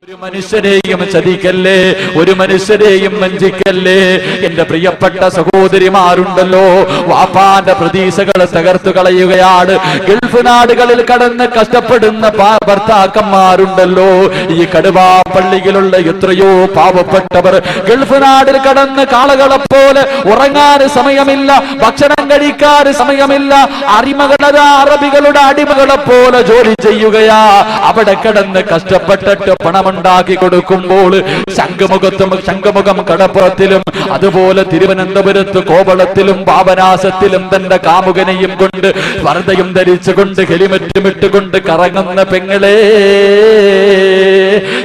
ഒരു മനുഷ്യരെയും ചതിക്കല്ലേ, ഒരു മനുഷ്യരെയും വഞ്ചിക്കല്ലേ. എന്റെ പ്രിയപ്പെട്ട സഹോദരിമാരുണ്ടല്ലോ, വാപ്പാന്റെ പ്രതീക്ഷകൾ തകർത്തു കളയുകയാണ്. ഗൾഫ് നാടുകളിൽ കടന്ന് കഷ്ടപ്പെടുന്ന ഭർത്താക്കന്മാരുണ്ടല്ലോ. ഈ കടുവാ പള്ളിയിലുള്ള എത്രയോ പാവപ്പെട്ടവർ ഗൾഫ് നാടിൽ കടന്ന് കാളകളെ പോലെ ഉറങ്ങാൻ സമയമില്ല, ഭക്ഷണം കഴിക്കാൻ സമയമില്ല, അറബികളുടെ അടിമകളെ പോലെ ജോലി ചെയ്യുകയാ. അവിടെ കിടന്ന് കഷ്ടപ്പെട്ടിട്ട് പണമുണ്ടാക്കി കൊടുക്കുമ്പോൾ ശംഖുമുഖം കടപ്പുറത്തിലും അതുപോലെ തിരുവനന്തപുരത്ത് കോവളത്തിലും പാപനാശത്തിലും തന്റെ കാമുകനെയും കൊണ്ട് വരദയും ധരിച്ചുകൊണ്ട് ഹെലിമറ്റും ഇട്ടുകൊണ്ട് കറങ്ങുന്ന പെങ്ങളെ,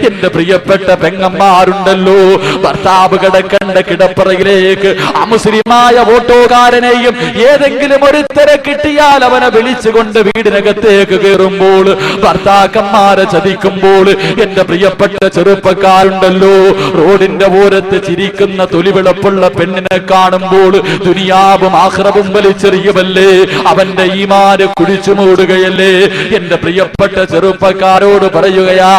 എന്റെ പ്രിയപ്പെട്ട പെങ്ങന്മാരുണ്ടല്ലോ, ഭർത്താവ് കിടക്കണ്ട കിടപ്പറയിലേക്ക് അമുസ്ലിമായ ഓട്ടോകാരനെയും ഏതെങ്കിലും ഒരുത്തരെ കിട്ടിയാൽ അവനെ വിളിച്ചുകൊണ്ട് വീടിനകത്തേക്ക് കയറുമ്പോൾ, ഭർത്താക്കന്മാരെ ചതിക്കുമ്പോൾ, എന്റെ പ്രിയപ്പെട്ട ചെറുപ്പക്കാരുണ്ടല്ലോ, റോഡിന്റെ ഓരത്ത് ചിരിക്കുന്ന തൊലിവിളപ്പുള്ള പെണ്ണിനെ കാണുമ്പോൾ ദുനിയാവും ആഖിറവും വലിച്ചെറിയുമല്ലേ, അവന്റെ ഈമാന് കുഴിച്ചു മൂടുകയല്ലേ. എന്റെ പ്രിയപ്പെട്ട ചെറുപ്പക്കാരോട് പറയുകയാ,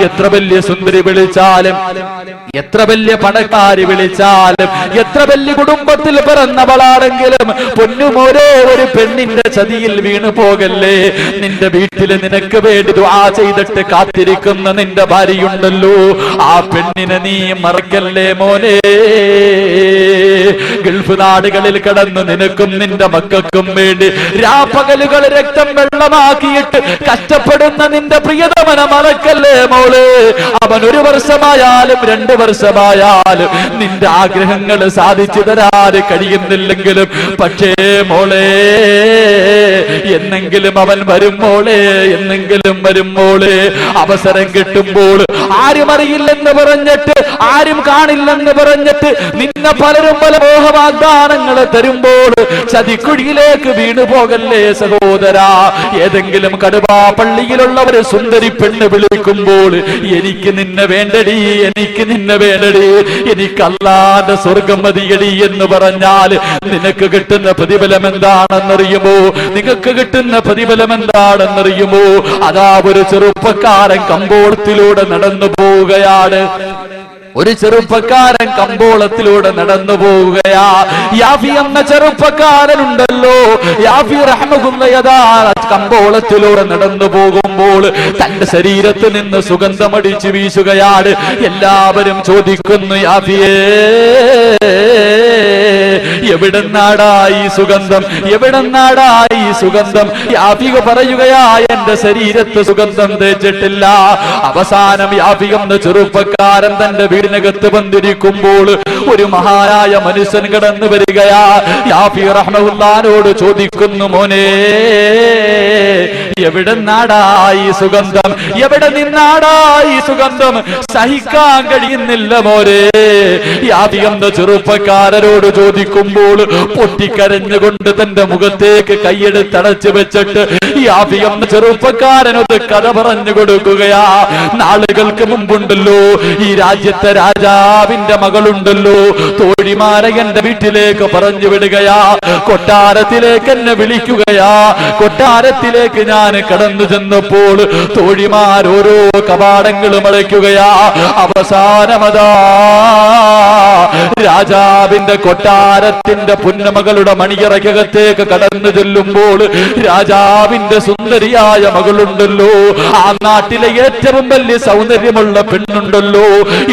എത്ര വലിയ സുന്ദരി വിളിച്ചാലും, എത്ര വലിയ പണക്കാരി വിളിച്ചാലും, എത്ര വലിയ കുടുംബത്തിൽ പിറന്നവളാണെങ്കിലും പൊന്നുമോരോ ഒരു പെണ്ണിന്റെ ചതിയിൽ വീണു പോകല്ലേ. നിന്റെ വീട്ടിൽ നിനക്ക് വേണ്ടി ദുആ ചെയ്തിട്ട് കാത്തിരിക്കുന്ന നിന്റെ ഭാര്യയുണ്ടല്ലോ, ആ പെണ്ണിനെ നീ മറക്കല്ലേ മോനെ. ഗൾഫ് നാടുകളിൽ കടന്നു നിനക്കും നിന്റെ മക്കൾക്കും വേണ്ടി രാപ്പകലുകൾ രക്തം വെള്ളമാക്കിയിട്ട് കഷ്ടപ്പെടുന്ന നിന്റെ പ്രിയതമനെ മറക്കല്ലേ മോള്. അവൻ 1 വർഷമായാലും 2 വർഷമായാലും നിന്റെ ആഗ്രഹങ്ങൾ സാധിച്ചു തരാൻ കഴിയുന്നില്ലെങ്കിലും, പക്ഷേ മോളെ എന്നെങ്കിലും അവൻ വരും മോളെ, എന്നെങ്കിലും വരും മോളെ. അവസരം കിട്ടുമ്പോൾ ആരും അറിയില്ലെന്ന് പറഞ്ഞിട്ട്, ആരും കാണില്ലെന്ന് പറഞ്ഞിട്ട് നിന്നെ പലരും പല മോഹവാഗ്ദാനങ്ങൾ തരുമ്പോൾ ചതിക്കുഴിയിലേക്ക് വീണു പോകല്ലേ സഹോദരാ. ഏതെങ്കിലും കടുവാ പള്ളിയിലുള്ളവര് സുന്ദരി പെണ്ണ് വിളിക്കുമ്പോൾ, എനിക്ക് നിന്നെ വേണ്ടടി, എനിക്ക് നിന്നെ വേണ്ടടി, എനിക്ക് അല്ലാഹുവിന്റെ സ്വർഗം മതിയടി എന്ന് പറഞ്ഞാൽ നിനക്ക് കിട്ടുന്ന പ്രതിഫലം എന്താണെന്നറിയുമോ? നിങ്ങൾക്ക് കിട്ടുന്ന പ്രതിഫലം എന്താണെന്നറിയുമോ? അതാ ഒരു ചെറുപ്പക്കാരൻ കമ്പോളത്തിലൂടെ നടന്നു പോവുകയാണ്. ഒരു ചെറുപ്പക്കാരൻ കമ്പോളത്തിലൂടെ നടന്നു പോവുകയാ. യാഫി എന്ന ചെറുപ്പക്കാരനുണ്ടല്ലോ, യാഫി റഹ്മത്തുള്ളാഹി കമ്പോളത്തിലൂടെ നടന്നു പോകുമ്പോൾ തന്റെ ശരീരത്തിൽ നിന്ന് സുഗന്ധമടിച്ചു വീശുകയാണ്. എല്ലാവരും ചോദിക്കുന്നു, യാഫിയേ എവിടെന്നാടായി സുഗന്ധം, എവിടെന്നാടായി സുഗന്ധം? യാഫിക പറയുകയാ, എന്റെ ശരീരത്ത് സുഗന്ധം തേച്ചിട്ടില്ല. അവസാനം യാഫി എന്ന ചെറുപ്പക്കാരൻ തന്റെ വീടിനകത്ത് വന്നിരിക്കുമ്പോൾ ഒരു മഹാനായ മനുഷ്യൻ കടന്നു വരികയാ. യാഫി റഹ്മത്തുള്ളാഹിയോട് ചോദിക്കുന്നു, മോനെ എവിടെന്നാടായി സുഗന്ധം, എവിടെ നിന്നാടായി സുഗന്ധം? സഹിക്കാൻ കഴിയുന്നില്ല മോനെ. യാഫി എന്ന ചെറുപ്പക്കാരനോട് ചോദിക്കുമ്പോൾ പൊട്ടിക്കരഞ്ഞുകൊണ്ട് തന്റെ മുഖത്തേക്ക് കൈയെടുത്തടച്ചു വെച്ചിട്ട് യാഫി എന്ന ചെറുപ്പക്കാരനൊരു കഥ പറഞ്ഞു കൊടുക്കുകയാ. നാളുകൾക്ക് മുമ്പുണ്ടല്ലോ, ഈ രാജ്യത്തെ രാജാവിന്റെ മകളുണ്ടല്ലോ, തോഴിമാരെ എന്റെ വീട്ടിലേക്ക് പറഞ്ഞു വിടുകയാ, കൊട്ടാരത്തിലേക്ക് എന്നെ വിളിക്കുകയാ. കൊട്ടാരത്തിലേക്ക് ഞാൻ കടന്നു ചെന്നപ്പോൾ തോഴിമാർ ഓരോ കവാടങ്ങളും അടയ്ക്കുകയാ. അവസാനമതാ രാജാവിന്റെ കൊട്ടാരത്തിന്റെ പുന്നമകളുടെ മണിയറയ്ക്കകത്തേക്ക് കടന്നു ചെല്ലുമ്പോൾ രാജാവിന്റെ സുന്ദരിയായ മകളുണ്ടല്ലോ, ആ നാട്ടിലെ ഏറ്റവും വലിയ സൗന്ദര്യമുള്ള പെണ്ണുണ്ടല്ലോ,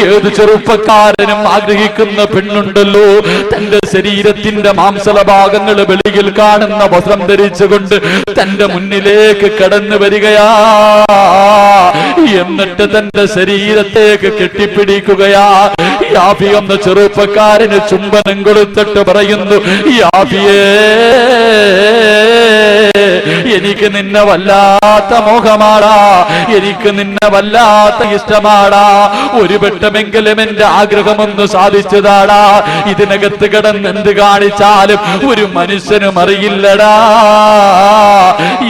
ഏത് ചെറുപ്പക്കാരനും ആഗ്രഹിക്കുന്ന പെണ്ണുണ്ടല്ലോ, തന്റെ ശരീരത്തിന്റെ മാംസള ഭാഗങ്ങൾ വെളിയിൽ കാണുന്ന വസ്ത്രം ധരിച്ചുകൊണ്ട് തന്റെ മുന്നിലേക്ക് കടന്നു വരികയാ. എന്നിട്ട് തന്റെ ശരീരത്തേക്ക് കെട്ടിപ്പിടിക്കുകയാ. യാഫി എന്ന ചെറുപ്പക്കാരന് ചുംബനം കൊടുത്തിട്ട് പറയുന്നു, യാഫിയേ എനിക്ക് നിന്നെ വല്ലാത്ത മോഹമാടാ, എനിക്ക് നിന്നെ വല്ലാത്ത ഇഷ്ടമാടാ. ഒരു വട്ടമെങ്കിലും എന്റെ ആഗ്രഹമൊന്ന് സാധിച്ചതാടാ. ഇതിനകത്ത് കിടന്ന് എന്ത് കാണിച്ചാലും ഒരു മനുഷ്യനും അറിയില്ലടാ.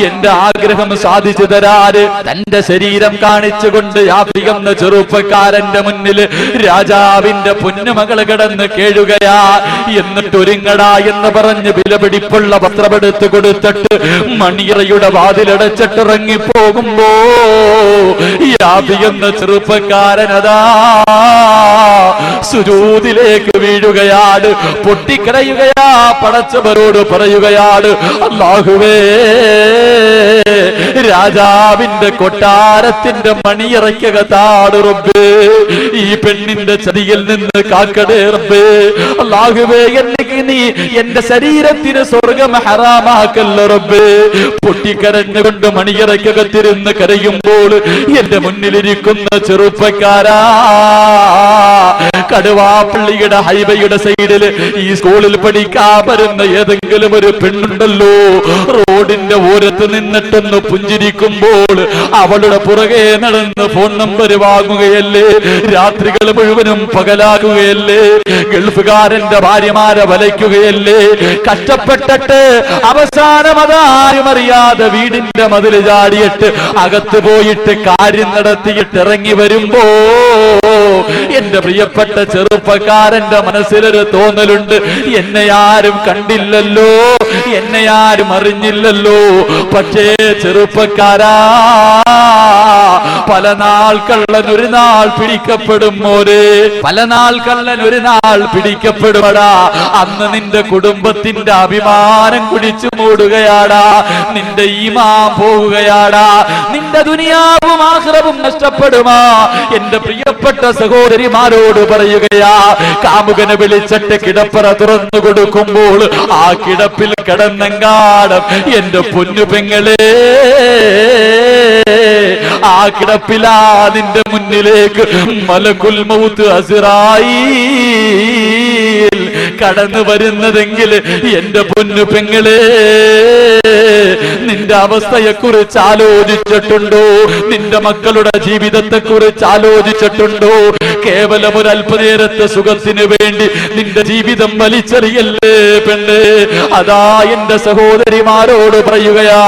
എന്റെ ആഗ്രഹം സാധിച്ചു തരാറ് തന്റെ ശരീരം കാണിച്ചുകൊണ്ട് യാഫി എന്ന ചെറുപ്പക്കാരന്റെ മുന്നിൽ രാജാവിന്റെ പൊന്നുമകൾ കിടന്ന് കേഴുകയാ. എന്നിട്ട് ഒരുങ്ങടാ എന്ന് പറഞ്ഞ് വിലപിടിപ്പുള്ള വസ്ത്രമെടുത്ത് കൊടുത്തിട്ട് മണിയ മണിയറയുടെ വാതിലടച്ചിട്ടിറങ്ങി പോകുമ്പോ യാബി എന്ന ചെറുപ്പക്കാരനതാ സുജൂദിലേക്ക് വീഴുകയാണ്, പൊട്ടിക്കരയുകയാ, പടച്ചവരോട് പറയുകയാണ്, അല്ലാഹുവേ, രാജാവിന്റെ കൊട്ടാരത്തിന്റെ മണിയറയ്ക്കകത്താണ് റബ്ബേ, ഈ പെണ്ണിന്റെ ചതിയിൽ നിന്ന് കാക്കടേ റബ്ബേ. അല്ലാഹുവേ, എനിക്ക് നീ എന്റെ ശരീരത്തിന് സ്വർഗം ഹറാമാക്കല്ല റബ്ബേ. പൊട്ടിക്കരഞ്ഞുകൊണ്ട് മണിയറയ്ക്കകത്തിരുന്ന് കരയുമ്പോൾ എന്റെ മുന്നിലിരിക്കുന്ന ചെറുപ്പക്കാരാ, കടുവാപ്പള്ളിയുടെ ഹൈവേയുടെ സൈഡില് ഈ സ്കൂളിൽ പഠിക്കാൻ വരുന്ന ഏതെങ്കിലും ഒരു പെണ്ണുണ്ടല്ലോ, റോഡിന്റെ ഓരത്ത് നിന്നിട്ടൊന്ന് പുഞ്ചിരിക്കുമ്പോൾ അവളുടെ പുറകെ നടന്ന് ഫോൺ നമ്പർ വാങ്ങുകയല്ലേ, രാത്രികൾ മുഴുവനും പകലാകുകയല്ലേ, ഗൾഫുകാരന്റെ ഭാര്യമാരെ വലയ്ക്കുകയല്ലേ, കഷ്ടപ്പെട്ടിട്ട് അവസാനം അതാരും അറിയാതെ വീടിന്റെ മതിൽ ചാടിയിട്ട് അകത്ത് പോയിട്ട് കാര്യം നടത്തിയിട്ട് ഇറങ്ങി വരുമ്പോ എന്റെ പ്രിയപ്പെട്ട ചെറുപ്പക്കാരന്റെ മനസ്സിലൊരു തോന്നലുണ്ട്, എന്നെ ആരും കണ്ടില്ലല്ലോ, എന്നെ ആരും അറിഞ്ഞില്ലല്ലോ. പക്ഷേ ചെറുപ്പക്കാരാ, പല നാൾ കള്ളൻ ഒരു നാൾ പിടിക്കപ്പെടും മോരെ, പല നാൾ കള്ളൻ ഒരു നാൾ പിടിക്കപ്പെടുമടാ. അന്ന് നിന്റെ കുടുംബത്തിന്റെ അഭിമാനം കുടിച്ചു മൂടുകയാടാ, നിന്റെ ഈമാൻ പോവുകയാടാ, നിന്റെ ദുനിയാവും ആഖിറവും നഷ്ടപ്പെടുമാ. എന്റെ പ്രിയപ്പെട്ട സഹോദരിമാരോട് പറയുകയാ, കാമുകനെ വിളിച്ചിട്ട് കിടപ്പറ തുറന്നു കൊടുക്കുമ്പോൾ ആ കിടപ്പിൽ കിടന്നെങ്കാടും എന്റെ പൊന്നു പെങ്ങളെ, ആ കിടപ്പിലാ നിന്റെ മുന്നിലേക്ക് മലക്കുൽ മൗത്ത് അസ്റായീൽ കടന്നു വരുന്നതെങ്കിൽ എന്റെ പൊന്നു പെങ്ങളെ, നിന്റെ അവസ്ഥയെക്കുറിച്ച് ആലോചിച്ചിട്ടുണ്ടോ? നിന്റെ മക്കളുടെ ജീവിതത്തെ കുറിച്ച് ആലോചിച്ചിട്ടുണ്ടോ? കേവലം ഒരു അല്പനേരത്തെ സുഖത്തിന് വേണ്ടി നിന്റെ ജീവിതം വലിച്ചെറിയല്ലേ പെണ്ണ്. അതാ എന്റെ സഹോദരിമാരോട് പറയുകയാ,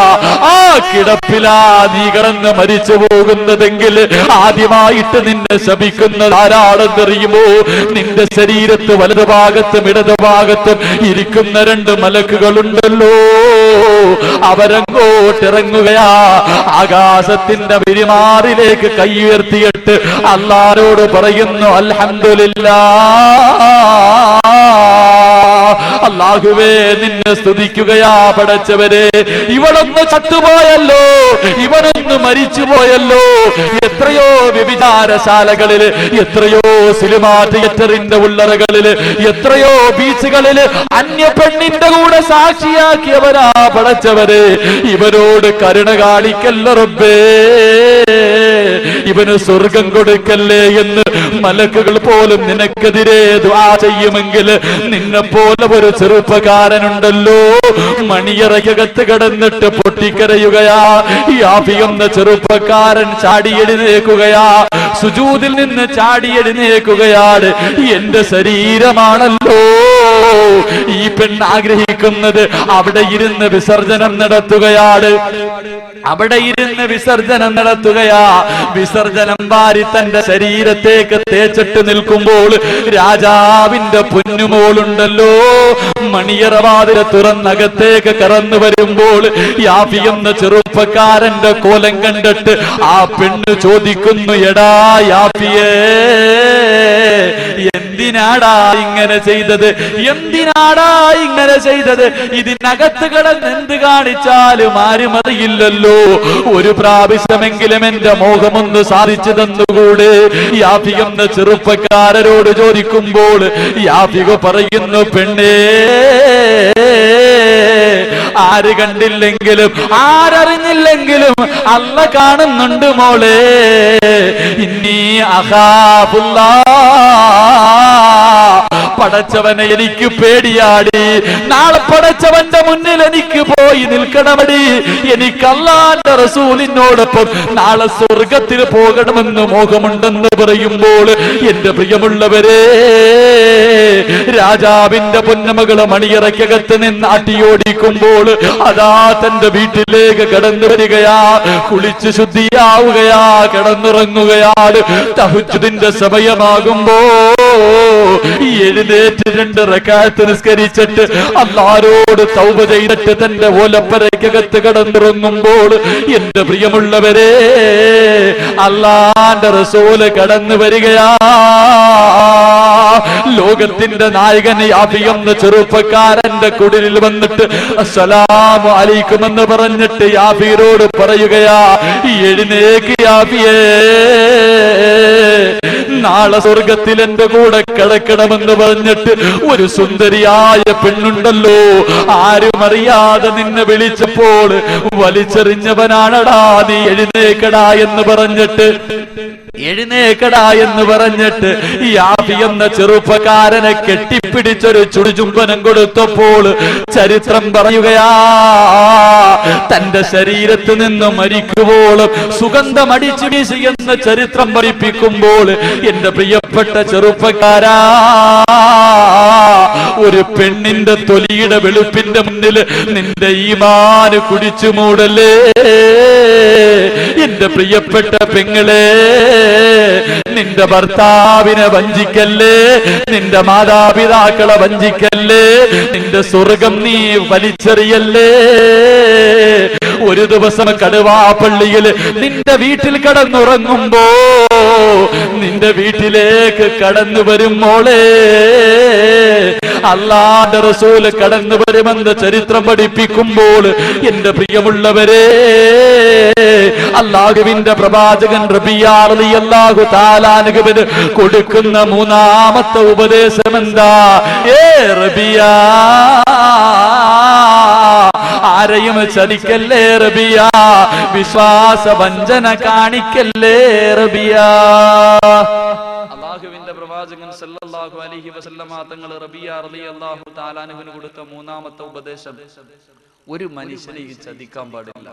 ആ കിടപ്പിലാ നീ കിടന്ന് മരിച്ചു പോകുന്നതെങ്കിൽ ആദ്യമായിട്ട് നിന്നെ ശപിക്കുന്നത് ആരാണെന്നറിയുമോ? നിന്റെ ശരീരത്ത് വലതുഭാഗത്തും ഇടതുഭാഗത്തും ഇരിക്കുന്ന രണ്ട് മലക്കുകളുണ്ടല്ലോ, അവരങ്ങോട്ടിറങ്ങുകയാ, ആകാശത്തിന്റെ പെരുമാറിലേക്ക് കൈ ഉയർത്തിയിട്ട് അല്ലാഹുവോട് പറയുന്നു, അൽഹംദുലില്ലാഹ്, അല്ലാഹുവേ നിന്നെ സ്തുതിക്കുകയാ പടച്ചവരെ. ഇവളൊന്ന് ചത്തുപോയല്ലോ, ഇവനൊന്ന് മരിച്ചുപോയല്ലോ. എത്രയോ വ്യഭിചാരശാലകളില്, എത്രയോ സിനിമാ തിയേറ്ററിന്റെ ഉള്ളറകളില്, എത്രയോ ബീച്ചുകളില് അന്യ പെണ്ണിന്റെ കൂടെ സാക്ഷിയാക്കിയവരാ പടച്ചവരെ. ഇവരോട് കരുണ കാണിക്കല്ല റബ്ബേ, ഇവന് സ്വർഗം കൊടുക്കല്ലേ എന്ന് മലക്കുകൾ പോലും നിനക്കെതിരെ ദുആ ചെയ്യുമെങ്കിൽ നിന്നെ പോലെ ഒരു ചെറുപ്പക്കാരനുണ്ടല്ലോ, മണിയറയ്ക്കകത്ത് കിടന്നിട്ട് പൊട്ടിക്കരയുകയാ. യാഫി എന്ന ചെറുപ്പക്കാരൻ ചാടിയെഴുന്നേക്കുകയാ, സുജൂദിൽ നിന്ന് ചാടിയെഴുന്നേക്കുകയാണ്. എന്റെ ശരീരമാണല്ലോ ഈ പെണ്ണ് ആഗ്രഹിക്കുന്നത്, അവിടെ ഇരുന്ന് വിസർജനം നടത്തുകയാണ്, അവിടെ ഇരുന്ന് വിസർജനം നടത്തുകയാ. വിസർജനം വാരി തന്റെ ശരീരത്തേക്ക് തേച്ചിട്ട് നിൽക്കുമ്പോൾ രാജാവിന്റെ പൊന്നുമോളുണ്ടല്ലോ, മണിയറവാതിൽ തുറന്നകത്തേക്ക് കടന്നു വരുമ്പോൾ യാഫി എന്ന ചെറുപ്പക്കാരന്റെ കോലം കണ്ടിട്ട് ആ പെണ്ണ് ചോദിക്കുന്നു, എടാ യാഫിയേ, എന്തിനാടാ ഇങ്ങനെ ചെയ്തത്? എന്തിനാടാ ഇങ്ങനെ ചെയ്തത്? ഇതിനകത്ത് കിടന്ന് എന്ത് കാണിച്ചാലും ആരും അറിയില്ലല്ലോ. ഒരു പ്രാവശ്യമെങ്കിലും എന്റെ മോഹമൊന്ന് സാധിച്ചു തന്നുകൂടെ? യാഫി എന്ന ചെറുപ്പക്കാരനോട് ചോദിക്കുമ്പോൾ യാഫിക പറയുന്നു, പെണ്ണേ, ആര് കണ്ടില്ലെങ്കിലും ആരറിഞ്ഞില്ലെങ്കിലും അല്ല കാണുന്നുണ്ട് മോളെ. ഇന്നീ അഖാഫുല്ലാഹ്, പടച്ചവനെ എനിക്ക് പേടിയാടി. നാളെ പടച്ചവന്റെ മുന്നിൽ എനിക്ക് പോയി നിൽക്കണമടി. എനിക്ക് അല്ലാഹുവിന്റെ റസൂലിനോടൊപ്പം നാളെ സ്വർഗത്തിൽ പോകണമെന്ന് മോഹമുണ്ടെന്ന് പറയുമ്പോൾ എന്റെ പ്രിയമുള്ളവരെ, രാജാവിന്റെ പൊന്നമകള് മണിയറയ്ക്കകത്ത് നിന്ന് അട്ടിയോടിക്കുമ്പോൾ അതാ തന്റെ വീട്ടിലേക്ക് കടന്നു വരികയാ, കുളിച്ച് ശുദ്ധിയാവുകയാ, കിടന്നുറങ്ങുകയാണ്. തഹജ്ജുദിന്റെ സമയമാകുമ്പോൾ എഴുന്നേറ്റ് 2 റക്അത്ത് നിസ്കരിച്ചിട്ട് അല്ലാഹുവോട് തൗബ ചെയ്തിട്ട് തന്റെ ഓലപ്പരയ്ക്കകത്ത് കടന്നിറങ്ങുമ്പോൾ എന്റെ പ്രിയമുള്ളവരെ അല്ലാഹുവിന്റെ റസൂല് കടന്നു വരികയാ. ലോകത്തിന്റെ നായകൻ യാഫി എന്ന ചെറുപ്പക്കാരന്റെ കുടിലിൽ വന്നിട്ട് അസ്സലാമു അലൈക്കും എന്ന് പറഞ്ഞിട്ട് യാഫിയോട് പറയുകയാ, എഴുന്നേക്ക് യാഫിയേ, നാളെ സ്വർഗത്തിൽ എന്റെ കൂടെ കിടക്കണമെന്ന് പറഞ്ഞിട്ട് ഒരു സുന്ദരിയായ പെണ്ണുണ്ടല്ലോ, ആരും അറിയാതെ നിന്നെ വിളിച്ചപ്പോൾ വലിച്ചെറിഞ്ഞവനാണടാ നീ, എഴുന്നേക്കടാ എന്ന് പറഞ്ഞിട്ട് യാഫി എന്ന ചെറുപ്പക്കാരനെ കെട്ടിപ്പിടിച്ചൊരു ചുടുചുംബനം കൊടുത്തപ്പോൾ ചരിത്രം പറയുകയാ, തന്റെ ശരീരത്ത് നിന്ന് മരിക്കുവോളം സുഗന്ധമടിച്ചു വീശി എന്ന ചരിത്രം പഠിപ്പിക്കുമ്പോൾ എന്റെ പ്രിയപ്പെട്ട ചെറുപ്പക്കാരാ, ഒരു പെണ്ണിന്റെ തൊലിയുടെ വെളുപ്പിന്റെ മുന്നിൽ നിന്റെ ഈമാന് കുടിച്ചു മൂടല്ലേ. എന്റെ പ്രിയപ്പെട്ട പെങ്ങളെ, നിന്റെ ഭർത്താവിനെ വഞ്ചിക്കല്ലേ, നിന്റെ മാതാപിതാക്കളെ വഞ്ചിക്കല്ലേ, നിന്റെ സ്വർഗം നീ വലിച്ചെറിയല്ലേ. ഒരു ദിവസം കടുവാപ്പള്ളിയിൽ നിന്റെ വീട്ടിൽ കടന്നുറങ്ങുമ്പോ നിന്റെ വീട്ടിലേക്ക് കടന്നു വരും മോളെ, അല്ലാഹുവിന്റെ റസൂല് കടന്നു വരുമെന്ന് ചരിത്രം പഠിപ്പിക്കുമ്പോൾ എന്റെ പ്രിയമുള്ളവരെ, അല്ലാഹുവിന്റെ പ്രവാചകൻ റബിയ റളിയല്ലാഹു തആല അൻഹുവിന് കൊടുക്കുന്ന 3ാമത്തെ ഉപദേശം എന്താ? റബിയ, ആരെയും ചതിക്കല്ലേ റബിയ, വിശ്വാസ വഞ്ചന കാണിക്കല്ലേ റബിയ. അല്ലാഹുവിന്റെ പ്രവാചകൻ സല്ലല്ലാഹു അലൈഹി വസല്ലമ തങ്ങൾ റബിയ റളിയല്ലാഹു തആല അൻഹുവിന് കൊടുത്ത 3ാമത്തെ ഉപദേശം, ഒരു മനുഷ്യനെയും ചതിക്കാൻ പാടില്ല.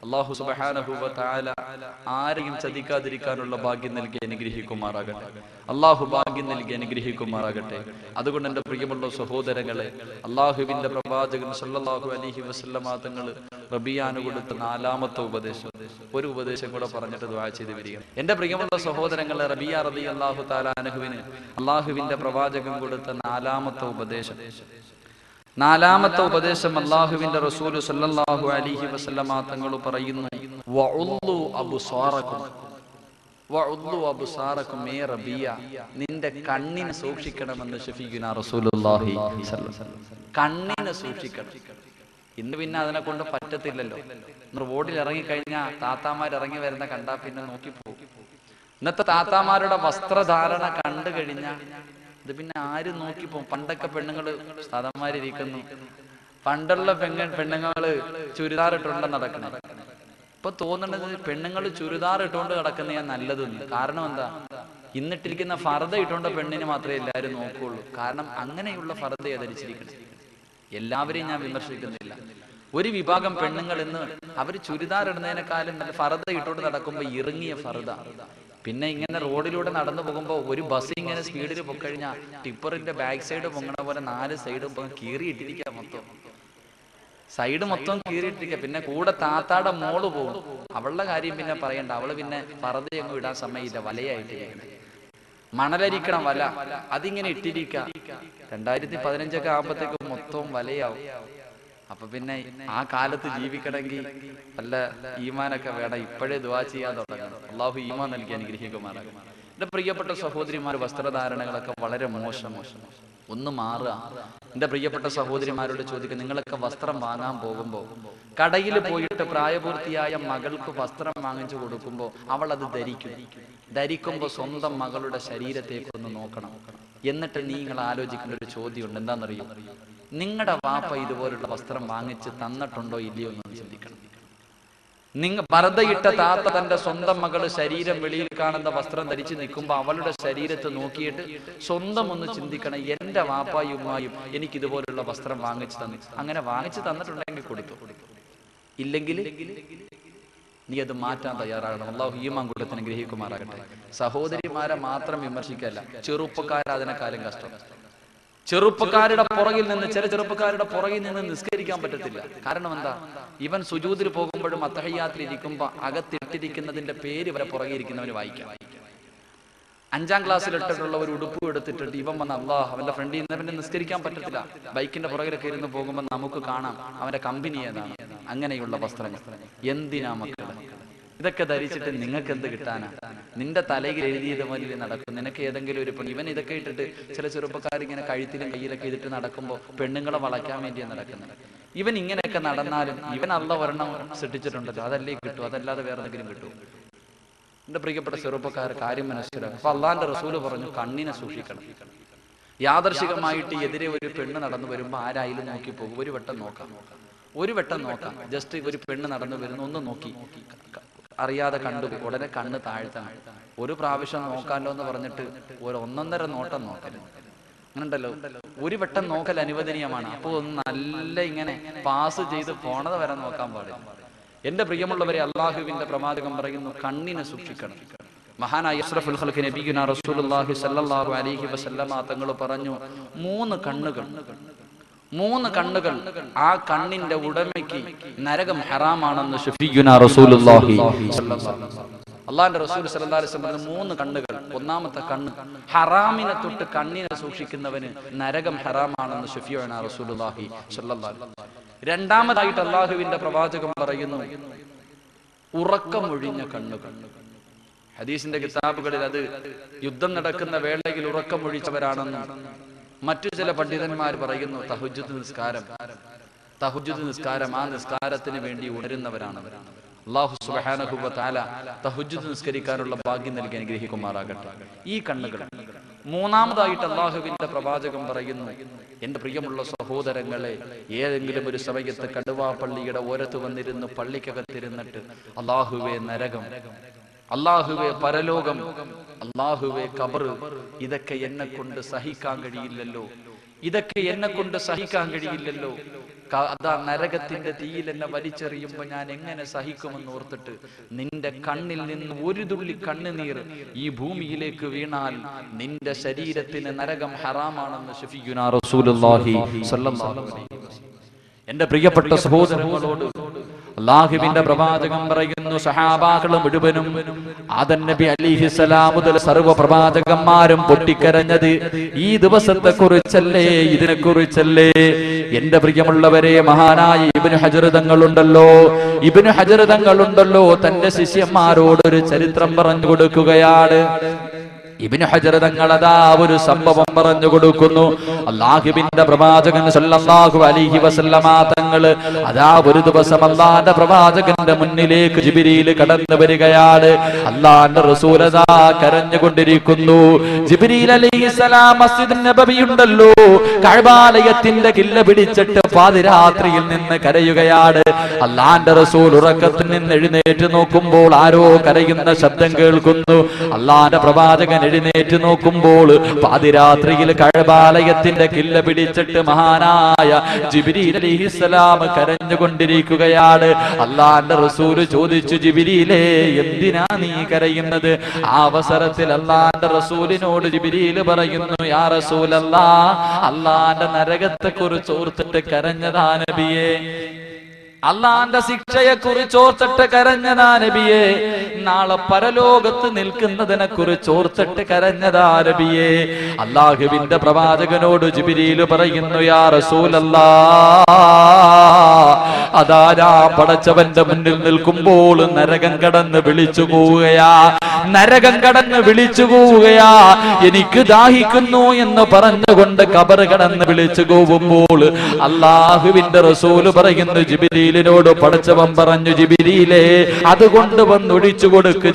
അല്ലാഹു സുബ്ഹാനഹു വ തആല ആരെയും ചതിക്കാതിരിക്കാനുള്ള ഭാഗ്യം നൽകി അനുഗ്രഹിക്കുമാറാകട്ടെ. അല്ലാഹു ഭാഗ്യം നൽകി അനുഗ്രഹിക്കുമാറാകട്ടെ. അതുകൊണ്ട് എന്റെ പ്രിയമുള്ള സഹോദരങ്ങളെ, അല്ലാഹുവിന്റെ പ്രവാചകൻ സല്ലല്ലാഹു അലൈഹി വസല്ലമ തങ്ങൾ റബിയാന് കൊടുത്ത 4ാമത്തെ ഉപദേശം, ഒരു ഉപദേശം കൂടെ പറഞ്ഞിട്ട് ദുആ ചെയ്ത് വരിക. എന്റെ പ്രിയമുള്ള സഹോദരങ്ങളെ, റബിയ റളിയല്ലാഹു തആല അൻഹുവിന് അല്ലാഹുവിന്റെ പ്രവാചകൻ കൊടുത്ത 4ാമത്തെ ഉപദേശം, 4ാമത്തെ ഉപദേശം അല്ലാഹുവിന്റെ റസൂൽ സല്ലല്ലാഹു അലൈഹി വസല്ലമ തങ്ങൾ പറയുന്നു, വഉല്ലു അബ്സാറകും, വഉല്ലു അബ്സാറകും മേ റബിയ, നിന്റെ കണ്ണിനെ സൂക്ഷിക്കണമെന്ന് ശഫീഖുനാ റസൂലുള്ളാഹി സ്വല്ലല്ലാഹു അലൈഹി വസല്ലം. കണ്ണിനെ സൂക്ഷിക്കണം. ഇന്ന് പിന്നെ അതിനെ കൊണ്ട് പറ്റത്തില്ലല്ലോ. റോഡിൽ ഇറങ്ങിക്കഴിഞ്ഞാൽ താത്താമാർ ഇറങ്ങി വരുന്ന കണ്ടാ പിന്നെ നോക്കിപ്പോകും. ഇന്നത്തെ താത്താമാരുടെ വസ്ത്രധാരണ കണ്ടു കഴിഞ്ഞാൽ ഇത് പിന്നെ ആരും നോക്കിപ്പോ. പണ്ടൊക്കെ പെണ്ണുങ്ങള് സാധാമാരിയിരിക്കുന്നു, പണ്ടുള്ള പെണ്ണുങ്ങള് ചുരിദാർ ഇട്ടുകൊണ്ട് നടക്കണം. ഇപ്പൊ തോന്നുന്നത് പെണ്ണുങ്ങൾ ചുരിദാർ ഇട്ടുകൊണ്ട് നടക്കുന്നതാ നല്ലതെന്ന്. കാരണം എന്താ? ഇന്നിട്ടിരിക്കുന്ന ഫർദ ഇട്ടുകൊണ്ട് പെണ്ണിന് മാത്രമേ എല്ലാവരും നോക്കുള്ളൂ. കാരണം അങ്ങനെയുള്ള ഫർദയെ ധരിച്ചിരിക്കണം. എല്ലാവരെയും ഞാൻ വിമർശിക്കുന്നില്ല. ഒരു വിഭാഗം പെണ്ണുങ്ങൾ ഇന്ന് അവര് ചുരിദാർ ഇടുന്നതിനേക്കാളും നല്ല ഫർദ ഇട്ടുകൊണ്ട് നടക്കുമ്പോ ഇറങ്ങിയ ഫർദ. പിന്നെ ഇങ്ങനെ റോഡിലൂടെ നടന്നു പോകുമ്പോൾ ഒരു ബസ് ഇങ്ങനെ സ്പീഡിൽ പൊക്കഴിഞ്ഞാൽ ടിപ്പറിന്റെ ബാക്ക് സൈഡ് പൊങ്ങണ പോലെ 4 സൈഡും കീറിയിട്ടിരിക്കുക. മൊത്തം സൈഡ് മൊത്തം കീറിയിട്ടിരിക്കുക. പിന്നെ കൂടെ താത്താടെ മോള് പോകും. അവളുടെ കാര്യം പിന്നെ പറയണ്ട. അവള് പിന്നെ ഫർദയൊന്നും ഇടാൻ സമയമില്ല, വലയായിട്ടിരിക്കണം. മണലരിക്കണം വല, അതിങ്ങനെ ഇട്ടിരിക്കുക. 2015 ആകുമ്പോഴത്തേക്ക് മൊത്തവും വലയാവും. അപ്പൊ പിന്നെ ആ കാലത്ത് ജീവിക്കണമെങ്കിൽ നല്ല ഈമാനൊക്കെ വേണം. ഇപ്പോഴേ ദുആ ചെയ്യാൻ തുടങ്ങണം. അല്ലാഹു ഈമാൻ നൽകി അനുഗ്രഹിക്കുമാറാകട്ടെ. എന്റെ പ്രിയപ്പെട്ട സഹോദരിമാർ, വസ്ത്രധാരണങ്ങളൊക്കെ വളരെ മോശം. ഒന്ന് മാറുക. എന്റെ പ്രിയപ്പെട്ട സഹോദരിമാരോട് ചോദിക്കുക, നിങ്ങളൊക്കെ വസ്ത്രം വാങ്ങാൻ പോകുമ്പോൾ കടയിൽ പോയിട്ട് പ്രായപൂർത്തിയായ മകൾക്ക് വസ്ത്രം വാങ്ങിച്ചു കൊടുക്കുമ്പോൾ അവൾ അത് ധരിക്കുമ്പോൾ സ്വന്തം മകളുടെ ശരീരത്തേക്ക് ഒന്ന് നോക്കണം. എന്നിട്ട് നിങ്ങൾ ആലോചിക്കേണ്ട ഒരു ചോദ്യമുണ്ട്. എന്താണെന്നറിയോ? നിങ്ങളുടെ വാപ്പ ഇതുപോലുള്ള വസ്ത്രം വാങ്ങിച്ച് തന്നിട്ടുണ്ടോ ഇല്ലയോ എന്ന് ചിന്തിക്കണം. നിങ്ങൾ പർദ്ദയിട്ട താത്ത തന്റെ സ്വന്തം മകള് ശരീരം വെളിയിൽ കാണുന്ന വസ്ത്രം ധരിച്ച് നിൽക്കുമ്പോ അവളുടെ ശരീരത്തെ നോക്കിയിട്ട് സ്വന്തം ഒന്ന് ചിന്തിക്കണം, എന്റെ വാപ്പായും ഉമ്മായും എനിക്ക് ഇതുപോലുള്ള വസ്ത്രം വാങ്ങിച്ചു തന്നു. അങ്ങനെ വാങ്ങിച്ചു തന്നിട്ടുണ്ടെങ്കിൽ കൊടുത്തു, ഇല്ലെങ്കിൽ നീ അത് മാറ്റാൻ തയ്യാറാകണം. അല്ലാഹു ഈമാൻ കൊടുത്ത് അനുഗ്രഹിക്കുമാറാകട്ടെ. സഹോദരിമാരെ മാത്രം വിമർശിക്കല്ല, ചെറുപ്പക്കാരെ അതിനെക്കാളും കഷ്ടം. ചെറുപ്പക്കാരുടെ പുറകിൽ നിന്ന്, ചില ചെറുപ്പക്കാരുടെ പുറകിൽ നിന്ന് നിസ്കരിക്കാൻ പറ്റത്തില്ല. കാരണം എന്താ? ഇവൻ സുജൂദിൽ പോകുമ്പോഴും അത്തഹിയ്യാത്തിൽ ഇരിക്കുമ്പോ അകത്തിട്ടിരിക്കുന്നതിന്റെ പേര് വരെ പുറകെ ഇരിക്കുന്നവന് വായിക്കാം. 5ാം ക്ലാസ്സിൽ ഇട്ടിട്ടുള്ള ഒരു ഉടുപ്പ് എടുത്തിട്ടിട്ട് ഇവൻ വന്ന് അള്ളാഹ് അവന്റെ ഫ്രണ്ടിൽ നിന്ന് പിന്നെ നിസ്കരിക്കാൻ പറ്റത്തില്ല. ബൈക്കിന്റെ പുറകിലൊക്കെ ഇരുന്ന് പോകുമ്പോൾ നമുക്ക് കാണാം അവന്റെ കമ്പനി ഏതാണ്. അങ്ങനെയുള്ള വസ്ത്രങ്ങൾ എന്തിനാ മക്കളെ? ഇതൊക്കെ ധരിച്ചിട്ട് നിങ്ങൾക്ക് എന്ത് കിട്ടാനാ? നിന്റെ തലയിൽ എഴുതിയത് പോലെ നടക്കും. നിനക്ക് ഏതെങ്കിലും ഒരു പെണ്ണ്, ഇവൻ ഇതൊക്കെ ഇട്ടിട്ട് ചില ചെറുപ്പക്കാർ ഇങ്ങനെ കഴുത്തിലും കയ്യിലൊക്കെ ഇതിട്ട് നടക്കുമ്പോൾ പെണ്ണുങ്ങളെ വളയ്ക്കാൻ വേണ്ടിയാണ് നടക്കുന്നത്. ഇവൻ ഇങ്ങനെയൊക്കെ നടന്നാലും ഇവൻ അള്ളാഹ് ഒരെണ്ണം സൃഷ്ടിച്ചിട്ടുണ്ടല്ലോ, അതല്ലേ കിട്ടും, അതല്ലാതെ വേറെ എന്തെങ്കിലും കിട്ടും? എന്റെ പ്രിയപ്പെട്ട ചെറുപ്പക്കാർ കാര്യം മനസ്സിലാക്കും. അപ്പൊ അള്ളാന്റെ റസൂല് പറഞ്ഞു കണ്ണിനെ സൂക്ഷിക്കണം. യാദർശികമായിട്ട് എതിരെ ഒരു പെണ്ണ് നടന്നു വരുമ്പോ ആരായാലും നോക്കി പോകും. ഒരു വട്ടം നോക്കാം. ജസ്റ്റ് ഒരു പെണ്ണ് നടന്നു വരുന്നു, ഒന്ന് നോക്കി, അറിയാതെ കണ്ടു, ഉടനെ കണ്ണ് താഴ്ത്തണം. ഒരു പ്രാവശ്യം നോക്കാമല്ലോ എന്ന് പറഞ്ഞിട്ട് ഒരു 1.5 നോട്ടം നോക്കരുത്. അങ്ങനെ ഉണ്ടല്ലോ, ഒരു വട്ടം നോക്കൽ അനുവദനീയമാണ്. അപ്പോൾ ഒന്ന് നല്ല ഇങ്ങനെ പാസ് ചെയ്ത് പോണത് വരെ നോക്കാൻ പാടില്ല. എന്റെ പ്രിയമുള്ളവരെ, അള്ളാഹുവിന്റെ പ്രവാചകൻ പറയുന്നു കണ്ണിനെ സൂക്ഷിക്കണം. മഹാനായ അഷ്റഫുൽ ഖൽഖ് നബിയുനാ റസൂലുള്ളാഹി സ്വല്ലല്ലാഹു അലൈഹി വസല്ലമ തങ്ങൾ പറഞ്ഞു 3 കണ്ണുകൾ ആ കണ്ണിന്റെ ഉടമയ്ക്ക് നരകം ഹറാമാണെന്ന് ശഫീഉനാ റസൂലുള്ളാഹി സ്വല്ലല്ലാഹു അലൈഹി വസല്ലം. അള്ളാഹുവിന്റെ റസൂൽ സ്വല്ലല്ലാഹു അലൈഹി വസല്ലം 3 കണ്ണുകൾ. ഒന്നാമത്തെ കണ്ണ്, ഹറാമിനെ തൊട്ട് കണ്ണിനെ സൂക്ഷിക്കുന്നവന് നരകം ഹറാമാണെന്ന് ശഫീഉനാ റസൂലുള്ളാഹി സ്വല്ലല്ലാഹു അലൈഹി വസല്ലം. രണ്ടാമതായിട്ട് അള്ളാഹുവിന്റെ പ്രവാചകൻ പറയുന്നു ഉറക്കമൊഴിഞ്ഞ കണ്ണുകൾ. ഹദീസിന്റെ കിതാബുകളിൽ അത് യുദ്ധം നടക്കുന്ന വേളയിൽ ഉറക്കമൊഴിച്ചവരാണെന്ന് മറ്റു ചില പണ്ഡിതന്മാർ പറയുന്നു. തഹജ്ജുദ് നിസ്കാരം ആ നിസ്കാരത്തിന് വേണ്ടി ഉണരുന്നവരാണ്. അല്ലാഹു സുബ്ഹാനഹു വ തആല തഹജ്ജുദ് നിസ്കരിക്കാനുള്ള ഭാഗ്യം നൽകി അനുഗ്രഹിക്കുമാറാകട്ടെ. ഈ കണ്ണുകൾ. മൂന്നാമതായിട്ട് അള്ളാഹുവിന്റെ പ്രവാചകൻ പറയുന്നു, എന്റെ പ്രിയമുള്ള സഹോദരങ്ങളെ, ഏതെങ്കിലും ഒരു സമയത്ത് കടുവാപ്പള്ളിയുടെ ഓരത്ത് വന്നിരുന്ന് പള്ളിക്കകത്തിരുന്നിട്ട് അള്ളാഹുവേ നരകം, അള്ളാഹുവേ പരലോകം, അള്ളാഹുവേ ഖബർ, ഇതൊക്കെ എന്നെ കൊണ്ട് സഹിക്കാൻ കഴിയില്ലല്ലോ, അതാ നരകത്തിന്റെ തീയിൽ എന്നെ വലിച്ചെറിയുമ്പോ ഞാൻ എങ്ങനെ സഹിക്കുമെന്ന് ഓർത്തിട്ട് നിന്റെ കണ്ണിൽ നിന്ന് ഒരു തുള്ളി കണ്ണുനീർ ഈ ഭൂമിയിലേക്ക് വീണാൽ നിന്റെ ശരീരത്തിന് നരകം ഹറാമാണെന്ന് ശഫീഉനാ റസൂലുള്ളാഹി സ്വല്ലല്ലാഹു അലൈഹി വസല്ലം. എന്റെ പ്രിയപ്പെട്ട സഹോദരങ്ങളോട് അല്ലാഹുവിന്റെ പ്രവാചകൻ പറയുന്നു, സഹാബാക്കൾ മുഴുവനും ആദം നബി അലൈഹിസ്സലാം മുതൽ സർവ്വ പ്രവാചകന്മാരും പൊട്ടിക്കരഞ്ഞത് ഈ ദിവസത്തെ കുറിച്ചല്ലേ, ഇതിനെ കുറിച്ചല്ലേ? എന്റെ പ്രിയമുള്ളവരെ, മഹാനായ ഇബ്നു ഹജർ തങ്ങളുണ്ടല്ലോ തന്റെ ശിഷ്യന്മാരോട് ഒരു ചരിത്രം പറഞ്ഞു കൊടുക്കുകയാണ്. ഇബ്നു ഹജർ തങ്ങൾ അതാ ഒരു സംഭവം പറഞ്ഞു കൊടുക്കുന്നു. അല്ലാഹുവിന്റെ പ്രവാചകൻ സല്ലല്ലാഹു അലൈഹി വസല്ലമ തങ്ങൾ അതാ ഒരു ദിവസം അല്ലാഹുവിന്റെ പ്രവാചകന്റെ മുന്നിലേക്ക് ജിബ്രീൽ കടന്നു വരികയാണ്. അല്ലാഹുവിന്റെ റസൂൽ അതാ കരഞ്ഞുകൊണ്ടിരിക്കുന്നു. ജിബ്രീൽ അലൈഹിസ്സലാം മസ്ജിദ് നബവി ഉണ്ടല്ലോ, കഅബാലയത്തിന്റെ കില്ല പിടിച്ചിട്ട് പാതിരാത്രിയിൽ നിന്ന് കരയുകയാണ്. അല്ലാഹുവിന്റെ റസൂൽ ഉറക്കത്തിൽ നിന്ന് എഴുന്നേറ്റ് നോക്കുമ്പോൾ ആരോ കരയുന്ന ശബ്ദം കേൾക്കുന്നു. അല്ലാഹുവിന്റെ പ്രവാചകൻ എഴുന്നേറ്റ് നോക്കുമ്പോൾ പാതിരാത്രിയിൽ കഅബാലയത്തിന്റെ കില്ല പിടിച്ചിട്ട് മഹാനായ ജിബ്രീൽ അലൈഹിസ്സലാം കരഞ്ഞുകൊണ്ടിരിക്കുകയാണ്. അല്ലാഹുവിന്റെ റസൂൽ ചോദിച്ചു, ജിബ്രീലേ, എന്തിനാ നീ കരയുന്നത്? ആ അവസരത്തിൽ അല്ലാഹുവിന്റെ റസൂലിനോട് ജിബ്രീൽ പറയുന്നു, യാ റസൂലല്ലാഹ്, അല്ലാഹുവിന്റെ നരകത്തെ കുറിച്ച് ഓർത്തിട്ട് കരഞ്ഞതാ നബിയേ, അള്ളാന്റെ ശിക്ഷയെ കുറിച്ച് ഓർത്തിട്ട് കരഞ്ഞതാ നബിയേ, നാളെ പരലോകത്ത് നിൽക്കുന്നതിനെ കുറിച്ച് ഓർത്തിട്ട് കരഞ്ഞതാ നബിയേ. അല്ലാഹുവിന്റെ പ്രവാചകനോട് ജിബ്രീൽ പറയുന്നു, യാ റസൂലല്ലാഹ്, അതാ ഞാൻ പടച്ചവന്റെ മുന്നിൽ നിൽക്കുമ്പോൾ നരകം കടന്ന് വിളിച്ചു പോവുകയാ, എനിക്ക് ദാഹിക്കുന്നു എന്ന് പറഞ്ഞുകൊണ്ട് ഖബർ കടന്ന് വിളിച്ചു പോകുമ്പോൾ അല്ലാഹുവിന്റെ റസൂൽ പറയുന്നു ജിബ്രീലിനോട്, പടച്ചവൻ പറഞ്ഞു, ജിബ്രീലേ, അതുകൊണ്ട് വന്നൊഴിച്ചു കൊടുക്ക്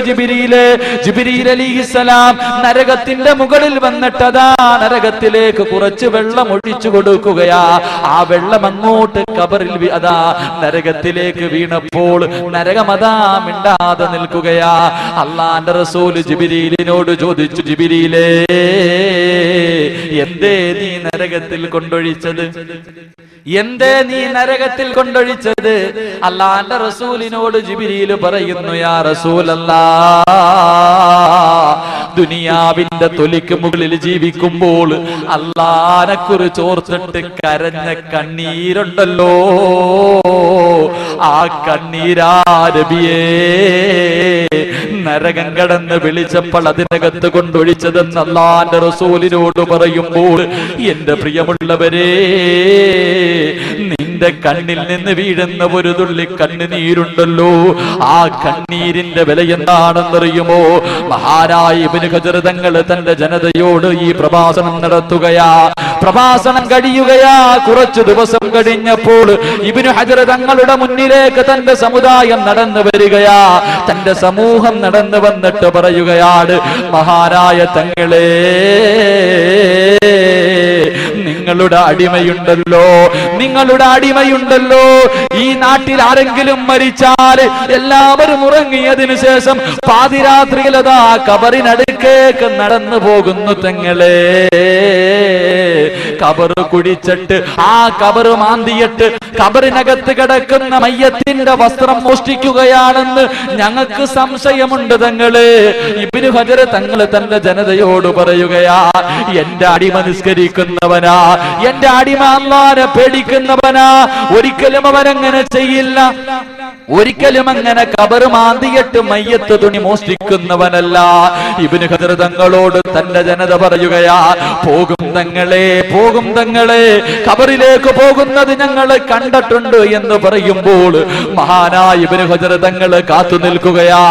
ജിബ്രീലേ, ജിബ്രീൽ അലൈഹിസ്സലാം നരകത്തിന്റെ മുകളിൽ വന്നിട്ടതാ നരകത്തിലേക്ക് കുറച്ച് വെള്ളം ഒഴിച്ചു കൊടുക്കുകയാ. ആ വെള്ളം അങ്ങോട്ട് ഖബറിൽ അതാ നരകത്തിലേക്ക് വീണപ്പോൾ നരകം അതാ മിണ്ടാതെ നിൽക്കുകയാ. അല്ലാഹുവിന്റെ റസൂൽ ജിബ്രീലിനോട് ചോദിച്ചു, ജിബ്രീലേ, എന്തേ നീ നരകത്തിൽ കൊണ്ടൊഴിച്ചത്? അല്ലാഹുവിന്റെ റസൂലിനോട് ജിബ്രീൽ പറയുന്നു, യാ റസൂലല്ലാഹ്, ദുനിയാവിന്റെ തൊലിക്ക് മുകളിൽ ജീവിക്കുമ്പോൾ അല്ലാഹനെ കുറിച്ച് ഓർത്തിട്ട് കരഞ്ഞ കണ്ണീരുണ്ടല്ലോ, ആ കണ്ണീരാ നബിയേ നരകം കടന്ന് വിളിച്ചപ്പോൾ അതിനകത്ത് കൊണ്ടൊഴിച്ചതെന്ന് അല്ലാഹുവിന്റെ റസൂലിനോട് പറയുമ്പോൾ എന്റെ പ്രിയമുള്ളവരെ, നിന്റെ കണ്ണിൽ നിന്ന് വീഴുന്ന ഒരു തുള്ളി കണ്ണുനീരുണ്ടല്ലോ, ആ കണ്ണീരിന്റെ വില എന്താണെന്നറിയുമോ? മഹാനായ ഇബ്നു ഹജർ തങ്ങൾ തന്റെ ജനതയോട് ഈ പ്രഭാഷണം നടത്തുകയാ. പ്രഭാഷണം കഴിയുകയാ. കുറച്ചു ദിവസം കഴിഞ്ഞപ്പോൾ ഇബ്നു ഹജർ തങ്ങളുടെ മുന്നിലേക്ക് തന്റെ സമുദായം നടന്നു വരികയാ. തന്റെ സമൂഹം നടന്നു വന്നിട്ട് പറയുകയാണ്, മഹാനായ തങ്ങളെ, നിങ്ങളുടെ അടിമയുണ്ടല്ലോ, നിങ്ങളുടെ അടിമയുണ്ടല്ലോ. ഈ നാട്ടിൽ ആരെങ്കിലും മരിച്ചാൽ എല്ലാവരും ഉറങ്ങിയതിനു ശേഷം പാതിരാത്രിയിൽ അതാ കബറിനടുക്കേക്ക് നടന്നു പോകുന്നു തങ്ങളെ. കബറ് കുടിച്ചിട്ട് ആ കബറ് മാന്തിയിട്ട് കബറിനകത്ത് കിടക്കുന്ന മയ്യത്തിന്റെ വസ്ത്രം മോഷ്ടിക്കുകയാണെന്ന് ഞങ്ങൾക്ക് സംശയമുണ്ട് തങ്ങളെ. ഇബ്നു ഹജർ തങ്ങൾ തന്റെ ജനതയോട് പറയുകയാ, എന്റെ അടിമ നിസ്കരിക്കുന്നവനാ, എന്റെ അടിമ അല്ലാഹുവിനെ പേടിക്കുന്നവനാ, ഒരിക്കലും അവനങ്ങനെ ചെയ്യില്ല, ഒരിക്കലും അങ്ങനെ കബറ് മാന്തിയിട്ട് മയ്യത്ത് തുണി മോഷ്ടിക്കുന്നവനല്ല. ഇബ്നു ഹജർ തങ്ങളോട് തന്റെ ജനത പറയുകയാ, പോകും തങ്ങളെ, പോകും തങ്ങളെ, കബറിലേക്ക് പോകുന്നത് ഞങ്ങൾ കണ്ടിട്ടുണ്ട് എന്ന് പറയുമ്പോൾ മഹാനായ ഇബ്നു ഹജർ തങ്ങൾ കാത്തു നിൽക്കുകയാ.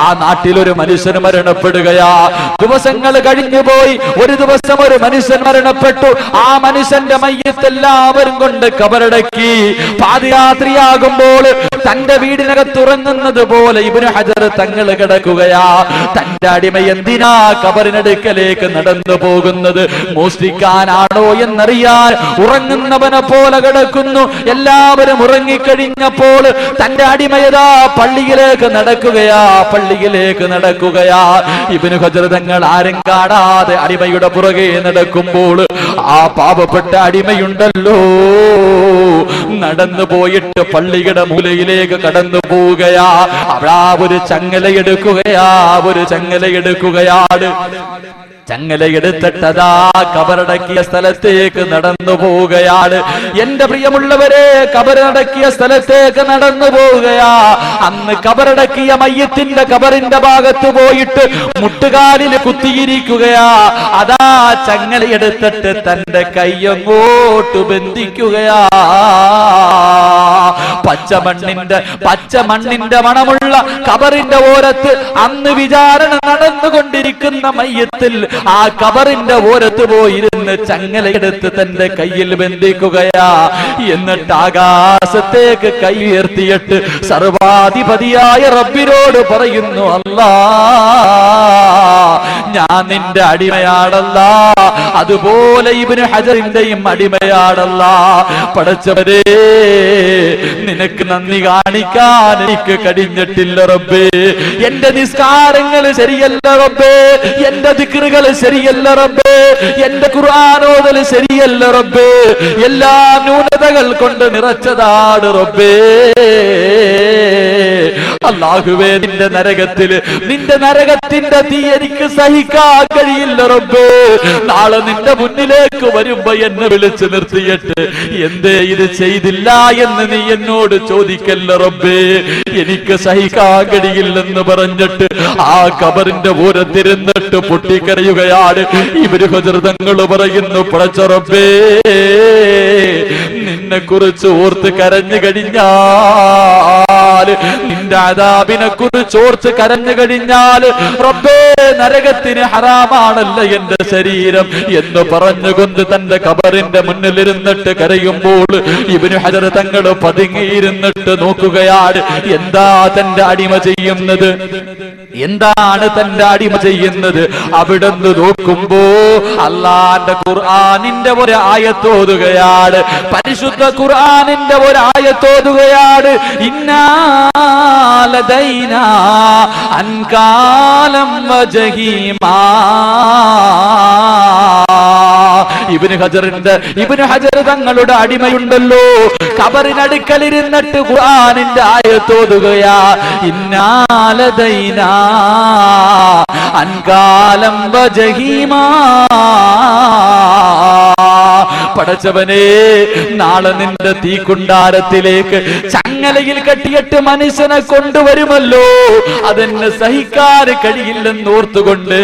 ആ നാട്ടിൽ ഒരു മനുഷ്യൻ മരണപ്പെടുകയാ. ദിവസങ്ങൾ കഴിഞ്ഞുപോയി. ഒരു ദിവസം ഒരു മനുഷ്യൻ മരണപ്പെട്ടു. ആ മനുഷ്യന്റെ മയ്യത്ത് എല്ലാവരും കൊണ്ട് കബറടക്കി. പാതിരാത്രിയാകുമ്പോൾ തന്റെ വീടിനകത്ത് ഉറങ്ങുന്നത് പോലെ ഇബ്നു ഹജർ തങ്ങൾ കിടക്കുകയാ. തന്റെ അടിമ എന്തിനാ കബറിനടുക്കലേക്ക് നടന്നു പോകുന്നത്? മോഷ്ടിക്കാനാണോ എന്നറിയാൻ ഉറങ്ങുന്നവനെ പോലെ കിടക്കുന്നു. എല്ലാവരും ഉറങ്ങിക്കഴിഞ്ഞപ്പോൾ തന്റെ അടിമയതാ പള്ളിയിലേക്ക് നടക്കുകയാ, പള്ളിയിലേക്ക് നടക്കുകയാ. ഇബ്നു ഹജർ തങ്ങൾ ആരും കാണാതെ അടിമയുടെ പുറകെ നടക്കുമ്പോൾ ആ പാവപ്പെട്ട അടിമയുണ്ടല്ലോ, നടന്നു പോയിട്ട് പള്ളിയുടെ മൂലയിലേക്ക് കടന്നു പോവുകയാ. അവിടെ ഒരു ചങ്ങലയെടുക്കുകയാ, ഒരു ചങ്ങലയെടുക്കുകയാണ്. ചങ്ങലയെടുത്തിട്ടതാ കബറടക്കിയ സ്ഥലത്തേക്ക് നടന്നു പോവുകയാണ്. എന്റെ പ്രിയമുള്ളവരെ, കബറടക്കിയ സ്ഥലത്തേക്ക് നടന്നു പോവുകയാ. അന്ന് കബറടക്കിയ മയ്യത്തിന്റെ കബറിന്റെ ഭാഗത്ത് പോയിട്ട് മുട്ടുകാലിൽ കുത്തിയിരിക്കുകയാ. അതാ ചങ്ങലയെടുത്തിട്ട് തന്റെ കൈയങ്ങോട്ട് ബന്ധിക്കുകയാ. പച്ചമണ്ണിന്റെ മണമുള്ള കബറിന്റെ ഓരത്ത് അന്ന് വിചാരണ നടന്നുകൊണ്ടിരിക്കുന്ന മയ്യത്തിൽ ആ കബറിന്റെ ഓരത്ത് പോയിരുന്ന് ചങ്ങലയെടുത്ത് തന്റെ കയ്യിൽ ബന്ധിക്കുകയാ. എന്നിട്ട് ആകാശത്തേക്ക് കൈ ഉയർത്തിയിട്ട് സർവാധിപതിയായ റബ്ബിനോട് പറയുന്നു, അല്ലാ, ഞാൻ നിന്റെ അടിമയാണല്ലാ, അതുപോലെ ഇബ്നു ഹജറിന്റെയും അടിമയാണല്ലാ. പടച്ചവരേ, നിനക്ക് നന്ദി കാണിക്കാൻ എനിക്ക് കഴിഞ്ഞിട്ടില്ല റബ്ബേ. എന്റെ നിസ്കാരങ്ങൾ ശരിയല്ല റബ്ബേ, എന്റെ ദിക്റുകൾ ശരിയല്ല റബ്ബേ, എന്റെ ഖുർആനോദൽ ശരിയല്ല റബ്ബേ, എല്ലാ ന്യൂനതകൾ കൊണ്ട് നിറച്ചതാണ് റബ്ബേ. അല്ലാഹുവേ, നിന്റെ നരകത്തിന്റെ തീ എനിക്ക് സഹിക്കാൻ കഴിയില്ല റബ്ബേ. നാളെ നിന്റെ മുന്നിലേക്ക് വരുമ്പോ എന്നെ വിളിച്ചു നിർത്തിയിട്ട് എന്തേ ഇത് ചെയ്തില്ല എന്ന് നീ എന്നോട് ചോദിക്കല്ല റബ്ബേ, എനിക്ക് സഹിക്കാൻ കഴിയില്ലെന്ന് പറഞ്ഞിട്ട് ആ കബറിന്റെ ഓരത്തിരുന്നിട്ട് പൊട്ടിക്കരയുകയാണ്. ഇബ്നു ഹജർ തങ്ങൾ പറയുന്നു, പടച്ച റബ്ബേ, നിന്നെ കുറിച്ച് ഓർത്ത് കരഞ്ഞു കഴിഞ്ഞാൽ, നിന്റെ അദാബിനെ കുറിച്ച് ഓർത്ത് കരഞ്ഞു കഴിഞ്ഞാൽ റബ്ബേ, നരകത്തിന് ഹറാമാണല്ല എന്റെ ശരീരം എന്ന് പറഞ്ഞുകൊണ്ട് തന്റെ കബറിന്റെ മുന്നിലിരുന്നിട്ട് കരയുമ്പോൾ ഇബ്നു ഹജർ തങ്ങൾ പതുങ്ങിയിരുന്നിട്ട് നോക്കുകയാണ്. എന്താ തന്റെ അടിമ ചെയ്യുന്നത്? എന്താണ് തന്റെ അടിമ ചെയ്യുന്നത്? അവിടുന്ന് നോക്കുമ്പോ അല്ലാഹുവിന്റെ ഖുർആനിന്റെ ഒരു ആയത്തോതുകയാണ്. പരിശുദ്ധ ഖുർആനിന്റെ ഒരു ആയത്തോതുകയാണ്. ഇന്നാ ലദൈനാ അൻകാലം വജഹീമാ. ഇബ്നു ഹജർ തങ്ങളുടെ അടിമയുണ്ടല്ലോ, കബറിനടുക്കലിരുന്നിട്ട് ഖുർആനിന്റെ ആയത്തോതുകയാ. ഇന്നാ ലദൈനാ അൻകാലം വജഹീമാ. പടച്ചവനെ, നാളെ നിന്റെ തീക്കുണ്ടാരത്തിലേക്ക് ചങ്ങല ചങ്ങലയിൽ കെട്ടിയിട്ട് മനുഷ്യനെ കൊണ്ടുവരുമല്ലോ, അതെന്നെ സഹിക്കാൻ കഴിയില്ലെന്ന് ഓർത്തുകൊണ്ട്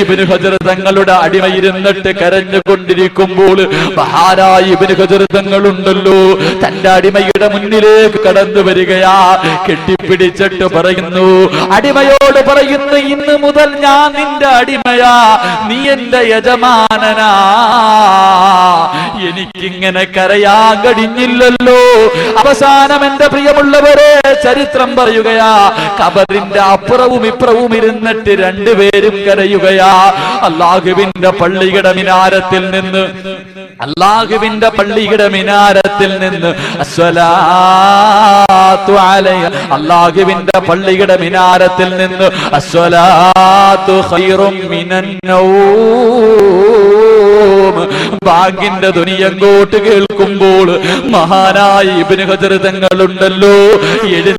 ഇബ്നു ഹജർ തങ്ങളുടെ അടിമയിരുന്നിട്ട് കരഞ്ഞുകൊണ്ടിരിക്കുമ്പോൾ മഹാനായ ഇബ്നു ഹജർ തങ്ങളുണ്ടല്ലോ തന്റെ അടിമയുടെ മുന്നിലേക്ക് കടന്നു വരികയാ. കെട്ടിപ്പിടിച്ചിട്ട് പറയുന്നു, അടിമയോട് പറയുന്നു, ഇന്ന് മുതൽ ഞാൻ നിന്റെ അടിമയാ, നീ എന്റെ യജമാനനാ. എനിക്കിങ്ങനെ കരയാൻ കഴിഞ്ഞില്ലല്ലോ. അവസാനം എന്റെ പ്രിയമുള്ളവരെ ചരിത്രം പറയുകയാ, കബറിന്റെ അപ്പുറവും ഇപ്പുറവും ഇരുന്നിട്ട് രണ്ടുപേരും കരയുകയാ. അല്ലാഹുവിന്റെ പള്ളിയുടെ മിനാരത്തിൽ നിന്ന് അസ്സലാത്തു അലൈഹി, അല്ലാഹുവിന്റെ പള്ളിയുടെ മിനാരത്തിൽ നിന്ന് അസ്സലാത്തു ഖൈറും മിനൻ നൗം, ബാങ്കിന്റെ ധ്വനി അങ്ങോട്ട് കേൾക്കുമ്പോൾ മഹാനായ ഇബ്നു ഹജർ തങ്ങളുണ്ടല്ലോ